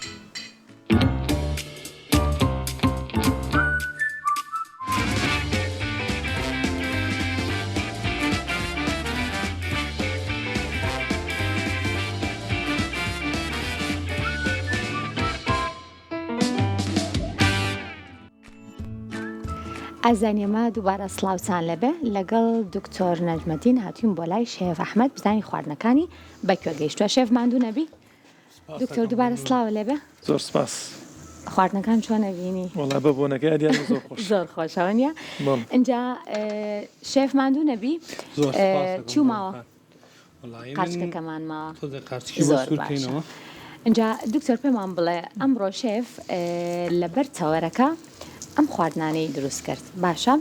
ئازانیەمە دووبارە سڵاوچان لەبێ لەگەڵ دکتۆر نەجمەدین هاتوین بۆ لای شێف ئەحمەد بزانی خواردنەکانی بەکوێ گەیشتووە شێف ماندوو نەبی دکتۆر دووبارە سڵاوە لێبێ زۆر سپاس خواردنەکان چۆنە بینی وڵا بە بۆنەکە دیان زۆر خۆش زۆر خۆشەوە نیە اینجا شێف ماندوو نەبی چووماوە قاچکەکەمان ماوە زۆر باشە اینجا دکتۆر پێمان بڵێ ئەمڕۆ شێف لەبەر تەوەرەکە ئەم خواردنانەی دروست کرد باشە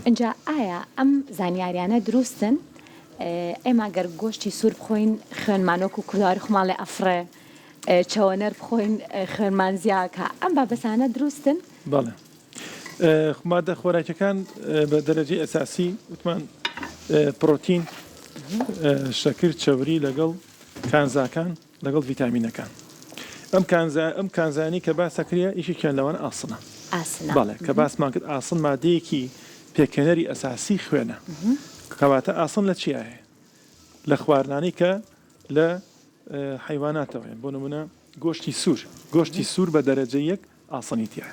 اینجا ئایا ئەم زانیاریانە دروستن ئێمە گەر گۆشتی سوور بخۆین خوێنمانۆک و کورداری خۆماڵێ ئەفرێ چەوەنەر بخۆین خوێنمان زیاکە ئەم بابەتانە دروستن بەڵێ مادە خۆراکەکان بە دەرەجەی ئەساسی وتمان پرۆتین شەکر چەوری لەگەڵ کانزاکان لەگەڵ ڤیتامینەکان ئەم کانزانی کە باسەکرە ئیشێکیان لەوان ئاسنە بەڵێ کە باسمان کرد ئاسن مادەیەکی پێکەنەری ئەساسی خوێنە کەواتە ئاسن لە چیایە لە خواردنانی کە لە حیواناتەوە بۆ نمونە گۆشتی سوور بە دەرەجە یەک ئاسنی تایە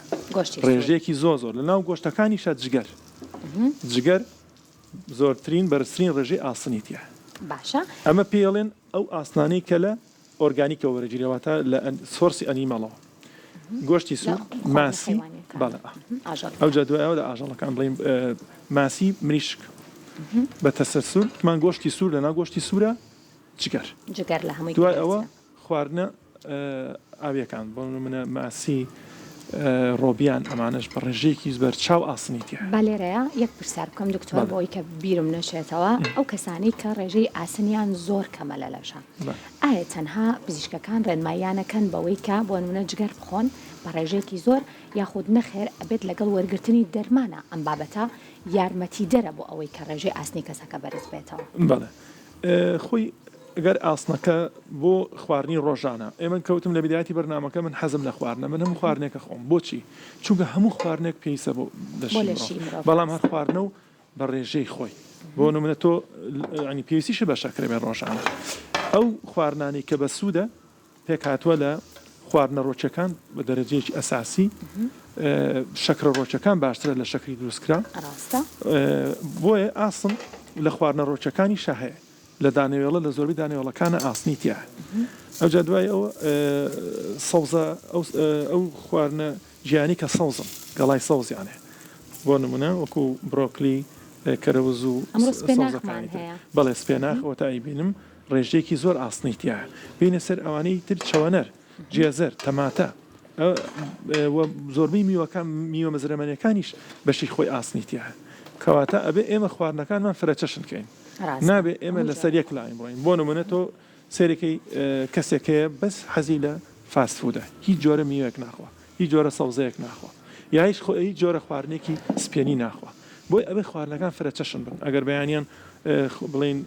ڕێژەیەکی زۆر لە ناو گۆشتەکانیشە جگەر زۆرترین بەرزترین ڕێژەی ئاسنی تایە باشە ئەمە پێڵێن ئەو ئاسنانەی کە لە ئۆرگانیکە وەرەگیرەوەتە لە سۆرسی ئەنیمەڵەوە گۆشتی سوور ماسی بەڵێ ئاژەڵ ئەو جا دوای ئەودا ئاژەڵەکان بڵین ماسی مریشک بە تەسەلسل مان گۆشتی سوور لەنا گۆشتی سوورە جگەر لە هەمووی دوای ئەوە خواردنە ئاویەکان بۆ منە ماسی ڕۆبیان ئەمانش بە ڕێژەیەکی زبەر چاو ئاسنیتە با لێرەیە یەک پرسیار بکەم دکتۆر بۆی کە بیرم نەچێتەوە ئەو کەسانی کە ڕێژەی ئاسنیان زۆر کەمە لە لەشە ئایا تەنها پزیشکەکان ڕێنمایانەکەن بەوەی کە بۆ نمونە جگەر بخۆن بە ڕێژەیەکی زۆر یاخود نەخێر ئەبێت لەگەڵ وەرگرتنی دەرمانە ئەم بابەتە یارمەتی دەرە بۆ ئەوەی کە ڕێژەی ئاسنی کەسەکە بەرز بێتەوە بەڵێ خۆی ئەگەر ئاسنەکە بۆ خواردنی ڕۆژانە ئێمە کەوتم لە بیداەتی بەرنامەکە من حەزم لە خواردنە من هەموو خواردنێکە خۆم بۆچی چونکە هەموو خواردنێک پێویستە بۆ دەشی بەڵام هەر خواردنە و بە ڕێژەی خۆی بۆ نمونە تۆ ینی پێویستیشە بە شەکرێ ڕۆژانە ئەو خواردنانی کە بە سوودە پێک هاتووە لە خواردنە ڕۆچەکان بە دەرەجەیەکی ئەساسی شەکرە ڕۆچەکان باشترە لە شەکری دروستکرا بۆیە ئاسم لە خواردنە ڕۆچەکانی شاهەیە لە دانەوێڵە لە زۆربەی دانەوێڵەکانە ئاسنیتیە ئەو جا دوای ئەوە سەوزە ئەو خواردنە ژیانی کە سەوزم گەڵای سەوزیانێ بۆ نمونە وەکو برۆکلی کەرەوز و سەوزەکانی بەڵێ سپێناخەوە تایی بینم ڕێژەیەکی زۆر ئاسنیتیە بینە سەر ئەوانەی تر چەوەنەر جێزەر تەماتە زۆربەی میوەکان میوە مەزرەمەنیەکانیش بەشی خۆی ئاسنیتیە کەواتە ئەبێ ئێمە خواردنەکانمان فرەچەشن کەین نابێ ئێمە لەسەر یەک لاین بڕین بۆ نمونە تۆ سێرەکەی کەسێکەیە بەس حەزی لە فاستفودە هیچ جۆرە میوەیەک ناخوا هیچ جۆرە سەوزەیەک ناخوا یا هیچ جۆرە خواردنێکی سپێنی ناخوا بۆی ئەبێ خواردنەکان فرەچەشن بن ئەگەر بەیانیان بڵین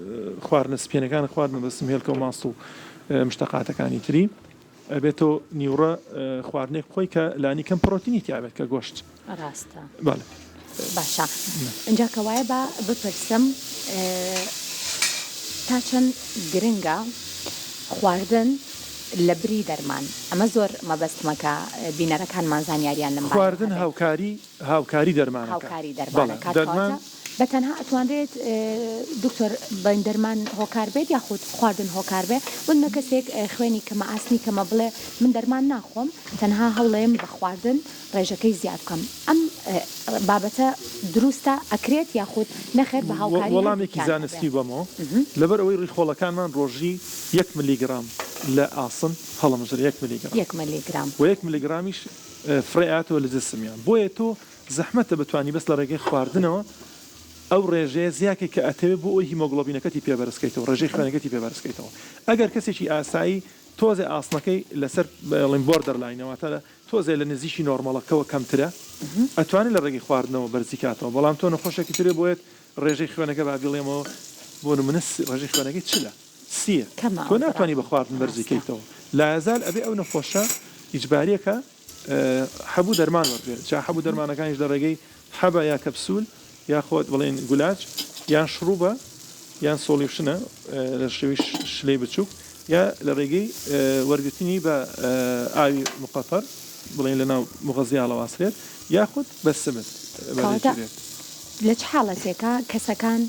خواردنە سپێنەکان خواردن بە سمهێڵکە و ماست و مشتەقاتەکانی تری ئەبێتەوە نیوڕە خواردنێک خۆی کە لانی کەم پرۆتینی تیابێت کە گۆشت ڕاستە بەڵێ باشە اینجا کەوایە بە بپرسم تا چەند گرنگە خواردن لە بری دەرمان ئەمە زۆر مەبەستمەکە بینەرەکانمان زانیاریان لەم خواردن هاوکاری دەرمانە هاوکاری دەرمانە بە تەنها ئەتوانرێت دکتۆر بەین دەرمان هۆکار بێت یاخود خواردن هۆکار بێ وە کەسێک خوێنی کەمە ئاسنی کەمە بڵێ من دەرمان ناخۆم تەنها هەوڵێم بە خواردن ڕێژەکەی زیاد بکەم ئەم بابەتە دروستە ئەکرێت یاخود نەخێر بە هاوکاری وەڵامێکی زانستی بەمەوە لەبەر ئەوەی ڕیخۆڵەکانمان ڕۆژی 1 میلیگرام لە ئاسن هەڵەمژر 1 میلیگرام و 1 میلیگرامیش فرێاتەوە لە جسمیان بۆیە تۆ زەحمەتە بتوانی بەس لە ڕێگەی خواردنەوە ئەو ڕێژەیە زیاکە کە ئەتەوێت بۆ ئەوی هیمۆگلۆبینەکەتی پێبەرزکەیتەوە ڕێژەی خوێنەکەتی پێبەرزکەیتەوە ئەگەر کەسێکی ئاسایی تۆزێ ئاسنەکەی لەسەر بڵین بۆردەرلاینەوەتە تۆزێ لە نزیشی نۆرمەڵەکەەوە کەمترە ئەتوانێت لە ڕێگەی خواردنەوە بەرزیکاتەوە بەڵام تۆ نەخۆشێکی ترێ بۆیێت ڕێژەی خوێنەکە بابیڵێمەوە بۆ نمونە ڕێژەی خوێنەکەی چلە سیە تۆ ناتوانانی بە خواردن بەرزیکەیتەوە لازال ئەبێ ئەو نەخۆشە ئیجباریەکە حەبوو دەرمان وەربێت جا حەبوو دەرمانەکانیش لە ڕێگەی حەبە یا کەپسول یاخۆت بڵێن گولاج یان شروبە یان سۆلیوشنە لە شێوی شلەی بچووک یا لە ڕێگەی وەرگرتنی بە ئاوی مقەتەر بڵێن لەناو مغەزیاڵە واسرێت یاخود بە سمت لە چ حاڵەتێکە کەسەکان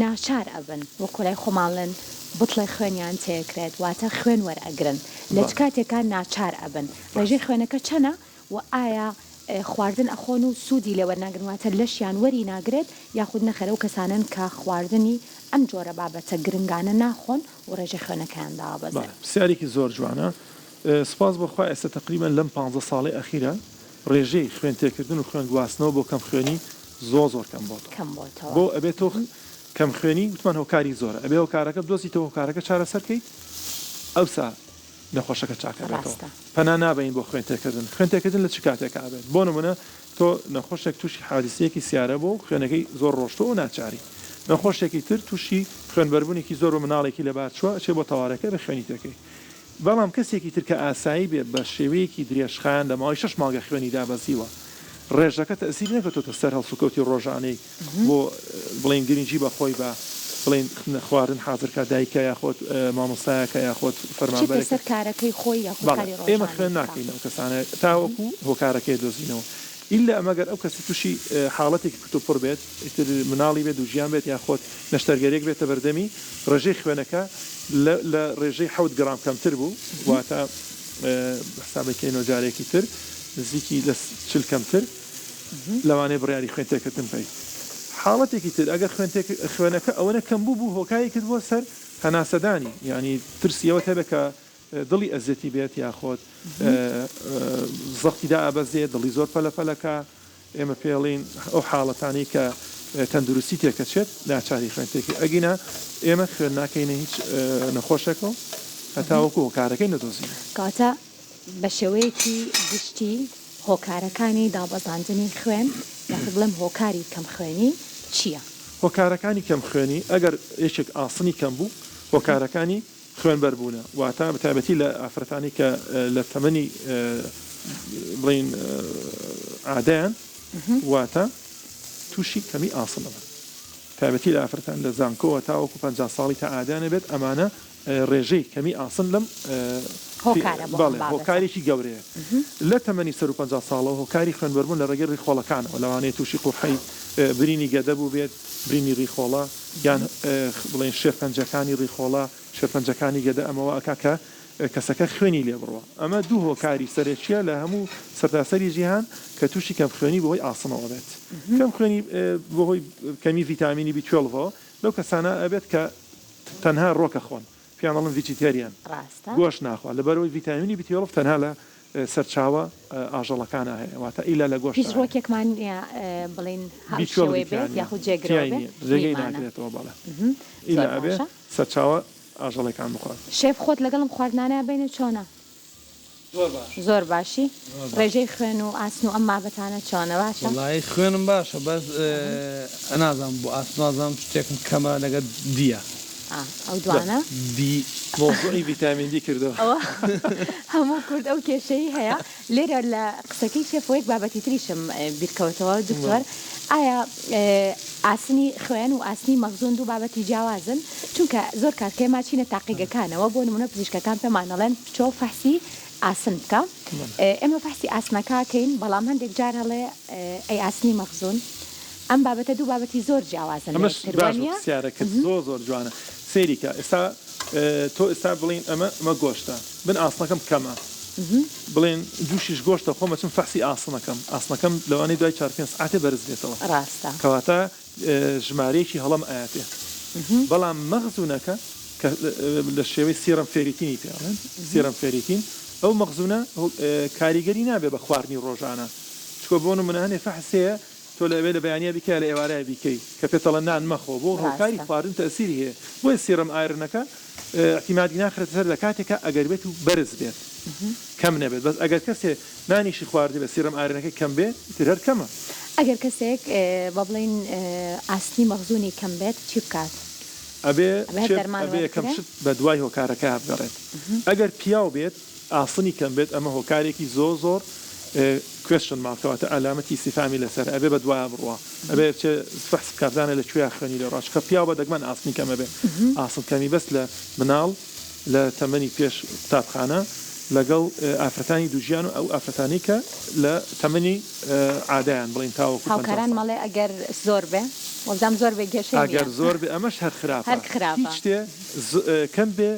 ناچار ئەبن وەکو لای خۆماڵن بڵێ خوێنیان تێکرێت واتە خوێن وەرئەگرن لە چ کاتێکە ناچار ئەبن ڕێژەی خوێنەکە چەنە و ئایا خواردن ئەخۆن و سوودی لە وەرناگرنواتە لەشیان وەری ناگرێت یاخود نەخەرە و کەسانن کە خواردنی ئەم جۆرە بابەتە گرنگانە ناخۆن و ڕێژەی خوێنەکەیاندا بەزێ پرسیارێکی زۆر جوانە سپاس بەخوا ئێستا تقریبا لەم 15 ساڵی ئەخیرە ڕێژەی خوێن تێکردن و خوێن گواستنەوە بۆ کەم خوێنی زۆر کەم بۆتەوە بۆ ئەبێت تۆ کەم خوێنی وتمان هۆکاری زۆرە ئەبێ هۆکارەکە بدۆزیتەوە هۆکارەکە چارەسەر کەیت ئەوسا نەخۆشەکە چاکەبێتەوە پەنا نابین بۆ خوێنتێکردن خوێنتێکردن لە چ کاتێک ئابێت بۆ نمونە تۆ نەخۆشێک تووشی حادیسەیەکی سیارە بۆ خوێنەکەی زۆر ڕۆشتەوە و ناچاری نەخۆشێکی تر تووشی خوێنبەربوونێکی زۆر و مناڵێکی لەبار چووە ئەچێ بۆ تەوارەکە بە خوێنی تەکەی بەڵام کەسێکی تر کە ئاسایی بێت بە شێوەیەکی درێژخایان لە ماوەی 6 مانگە خوێنی دابەزیوە ڕێژەکە تەسیر نەکەوتە سەر هەڵسوکەوتی ڕۆژانەی بۆ بڵین گرنگی بە خۆی بە بڵین خواردن حاضرکە دایکە یاخۆت مامۆستایەکە یاخۆت فەرمانبەرێک سەرکارەکەی خۆی ئێمە خوێن ناکەینەوە کەسانە تاوەکو هۆکارەکەی دۆزینەوە ئیلا ئەمەگەر ئەو کەسی تووشی حاڵەتێکی کتو پڕ بێت ئیتر مناڵی بێت و ژیان بێت یاخۆت نەشتەرگەرێک بێتە بەردەمی ڕێژەی خوێنەکە لە ڕێژەی 7 گرام کەمتر بوو واتە حسابەکەی نۆجارێکی تر نزیکی لە 40 کەمتر لەوانەیە بڕیاری خوێنتێککردن پێی حاڵەتێکی تر ئەگەر خوێنەکە ئەوەنە کەم بوو هۆکایی کرد بۆ سەر هەناسەدانی ینی ترسیەوە هەبێت کە دڵی ئەزیەتی بێت یاخۆت زەختی دا ئابەزێت دڵی زۆر پەلەپەلەکە ئێمە پێڵین ئەو حاڵەتانی کە تەندروستی تێکەچێت ناچاری خوێنتێکی ئەگینا ئێمە خوێن ناکەینە هیچ نەخۆشێکەوە هەتاوەکو هۆکارەکەی نەدۆزین کاتە بە شێوەیەکی گشتی هۆکارەکانی دابەزاندنی خوێن یاخود بڵێم هۆکاری کەم خوێنی چییە؟ هۆکارەکانی کەم خوێنی ئەگەر یەکێک ئاسنی کەم بوو هۆکارەکانی خوێنبەربوونە واتە بەتایبەتی لە ئافرەتانی کە لە تەمەنی بڵین عادیان واتە تووشی کەمی ئاسنەوە تایبەتی لە ئافرەتان لە زانکۆوە تاوەکو 50 ساڵی تا ئادیانە بێت ئەمانە ڕێژەی کەمی ئاسن لەم هۆکارێکی گەورەیە لە تەمەنی 150 ساڵەوە هۆکاری خوێنبەربوون لە ڕێگەی ڕیخۆڵەکانەوە لەوانەیە تووشی قوحەی برینی گەدە بوو بێت برینی ڕیخۆڵە یان بڵێن شێرپەنجەکانی ڕیخۆڵە شێرپەنجەکانی گەدە ئەمەوە ئەکا کە کەسەکە خوێنی لێ بڕوە ئەمە دوو هۆکاری سەرێکیە لە هەموو سەرتاسەری جیهان کە تووشی کەم خوێنی بۆی ئاسنەوە بێت کەم خوێنی بۆهۆی کەمی ڤیتامینی B12 لەو کەسانە ئەبێت کە تەنها ڕۆکە خۆن پیانڵم ڤیجیتێریان گۆشت ناخوا لەبەرەوەی ڤیتامینی B12 تەنها لە سەرچاوە ئاژەڵەکانە هەیە واتە ئیلا لە گۆشت ڕۆکێکمان بڵین هەڵشەوەی بێت یاخود جێگرێ ناگرێتەوە بەڵێ ئیلا ئەبێ سەرچاوە ئاژەڵەکان بخۆن شێف خۆت لەگەڵم خواردنانە بینە چۆنە؟ زۆر باشی ڕێژەی خوێن و ئاسن و ئەم بابەتانە چۆنە باشە؟ وڵای خوێنم باشە بەس ئەنازانم بۆ ئاسنازانم شتێکم کەمە لەگە دیە ئەو دوانە دی مۆزوعی ڤیتامین دی کردەوە هەموو کورد ئەو کێشەی هەیە لێرە لە قسەکەی شێفۆیەک بابەتی تریشم بیرکەوتەوە دکتۆر ئایا ئاسنی خوێن و ئاسنی مەخزوون دوو بابەتی جیاوازن چونکە زۆر کارکەی ماچینە تاقیگەکانەوە بۆ نمونە پزیشکەکان پێمانەڵێن بچۆ فەحسی ئاسن بکە ئێمە فەحسی ئاسنەکەکەین بەڵام هەندێک جار هەڵێ ئەی ئاسنی مەخزوون ئەم بابەتە دوو بابەتی زۆر جیاوازن سیارەکە زۆر جوانە سێریکە ئێستا تۆ ئێستا بڵین ئەمە گۆشتە بن ئاسنەکەم کەمە بڵێن دووشیش گۆشتە خۆمە چم فەحسی ئاسنەکەم لەوانەی دوای 4-5 ساعتێ بەرز بێتەوە ڕاستە کەواتە ژمارەیەکی هەڵم ئاەتێ بەڵام مەخزوونەکە لە شێوەی سیرەم فێریتینی پێڵێن سیرەم فێریتین ئەو مەخزوونە کاریگەری نابێ بە خواردنی ڕۆژانە چکۆ بۆ نمونە فەحسەیە تۆ لەوێ لە بەیانیا بیکە لە ئێوارای بیکەی کە پێتەڵە نان مەخۆ بۆ هۆکاری خواردن تەسیری هەیە بۆی سیرەم ئایرنەکە احتیمادی ناخرێت سەر لە کاتێکە ئەگەر بێت و بەرز بێت کەم نەبێت بەس ئەگەر کەسێ نانیشی خواردی بە سیرەم ئایرنەکە کەم بێت تر هەر کەمە ئەگەر کەسێک بە بڵین ئاسنی مەخزوونی کەم بێت چی بکات؟ ئەبێ یەکەم شت بە دوای هۆکارەکە هەبگەڕێت ئەگەر پیاو بێت ئاسنی کەم بێت ئەمە هۆکارێکی زۆر کوێشن ماکەواتە ئەلامەتی استیفامی لەسەر ئەبێ بە دوای بڕوە ئەبێ فەحس کارزانە لەکوێ خوێنی لە ڕاش کە پیاو بە دەگمەن ئاسنی کەمە بێ ئاسن کەمی بەس لە مناڵ لە تەمەنی پێش قوتابخانە لەگەڵ ئافرەتانی دووژیان و ئەو ئافرەتانی کە لە تەمەنی عادیان بڵین تاوەکو هاوکاران مەڵێ ئەگەر زۆر بێ وەزام زۆر بێ گەشەی ئەگەر زۆر بێ ئەمەش هەر خراپە هیچ شتێ کەم بێ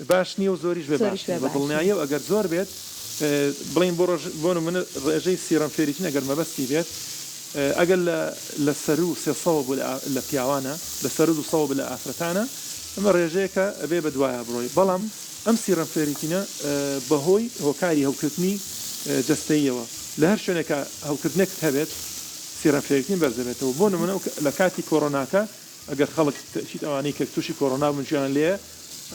باش نییە و زۆریش بێ باش بە دڵنیایە و ئەگەر زۆر بێت بڵین بۆ منە ڕێژەی سیرەم فێریتین ئەگەر مەبەستی بێت ئەگەر لە سەر و 300 لە پیاوانە لە سەر 200 لە ئافرەتانە ئەمە ڕێژەیەکە ئەبێ بە دوایە بڕۆی بەڵام ئەم سیرەم فێریتینە بەهۆی هۆکاری هەوکردنی جەستەیەوە لە هەر شوێنێکە هەوکردنێک هەبێت سیرەم فێریتین بەرزەبێتەوە بۆ نمونە لە کاتی کۆڕۆناکە ئەگەر خەڵک شیت ئەوانەی کە تووشی کۆڕۆنا بنجیان لێ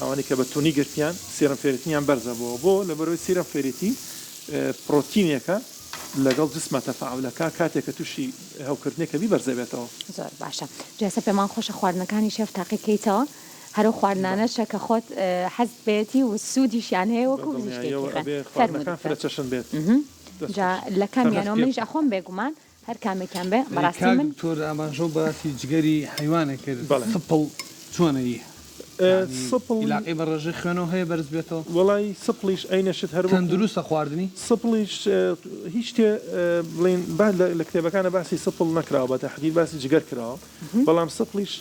ئەوانەی کە بە تونی گرتیان سیرەم فێریتینیان بەرزە بۆ لە بەرەوەی سیرەم فێریتی پرۆتینێکە لەگەڵ جسمە تەفاعولەکە کاتێککە تووشی هەوکردنێکە بی بەرزەبێتەوە زۆر باشە جێسە پێمان خۆشە خواردنەکانی شێف تاقیکەیتەوە هەرو خواردنانەشە کە خۆت حەز بێتی و سوودیشیان هەیە وەکو فرەچەشن بێت لە کامیانەوە منیش ئەخۆم بێگومان هەر کامێکیان بێ بەڕاستی من تۆر ئاماژۆ باسی جگەری حیوانە کرد سپڵ چۆنەیە علاقی بە ڕێژەی خوێنەوە هەیە بەرز بێتەوە وڵی سپڵیش ئەینەشت هەر تەندروستە خواردنی سپڵیش هیچ شتێ بڵین بعد لە کتێبەکانە باسی سپڵ نەکراوە بە تەحقیق باسی جگەر کراوە بەڵام سپڵیش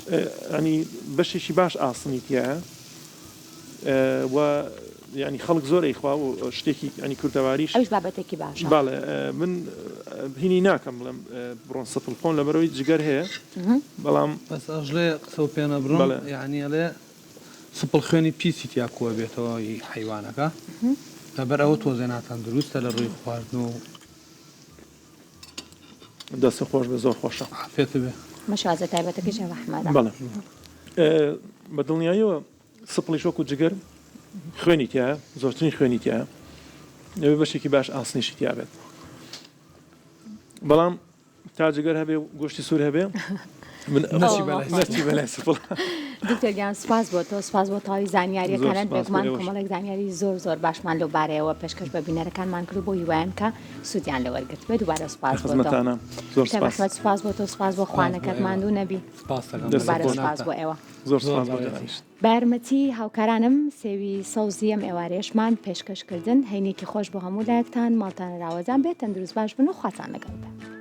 ینی بەشێکی باش ئاسنی تایە و ینی خەڵک زۆر ئەیخوا و شتێکی ینی کوردەواریش ئەوش بابەتێکی باشە. باڵێ من هینی ناکەم بڵێم بڕۆن سپڵ خۆن لەبەرەوەی جگەر هەیە بەڵام بەس ئەژلێ قسە و پێ نەبڕۆم یعنی ئەڵێ سپڵ خوێنی پیسی تیا کۆ بێتەوەی حیوانەکە لەبەر ئەوە تۆزێ ناتان دروستە لە ڕووی خواردن و دەستە خۆش بە زۆر خۆشە پێت بێ مەشازە تایبەتەکەش ئەحمەدە. بەڵێ بە دڵنیاییەوە سپڵی شۆک و جگەر خوێنی تایە زۆرترین خوێنی تایە ئەوێ بەشێکی باش ئاسنیشی تیا بێت بەڵام تا جگەر هەبێ و گۆشتی سوور هەبێ نەچی بەلای سپڵ. دکتۆر سپاس بۆ تۆ سپاس بۆ تاوی زانیاریەکانت بێگومان کۆمەڵێک زانیاری زۆر باشمان لەو بارەیەوە پێشکەش بە بینەرەکانمان کرد بۆ هیوایان کە سوودیان لە وەرگرت بێت دووبارە سپاس بۆ تۆ. زۆر سپاس بۆ تۆ سپاس بۆ خوانەکەت ماندوو نەبی. سپاس بۆ ئێوە. زۆر سپاس بۆ بارمەتی هاوکارانم سێوی سەوزی ئەم ئێوارەیەشمان پێشکەشکردن هەینێکی خۆش بۆ هەموو لایەکتان ماڵتان راوەزان بێت تەندروست باش بن و خواتان لەگەڵ بێت.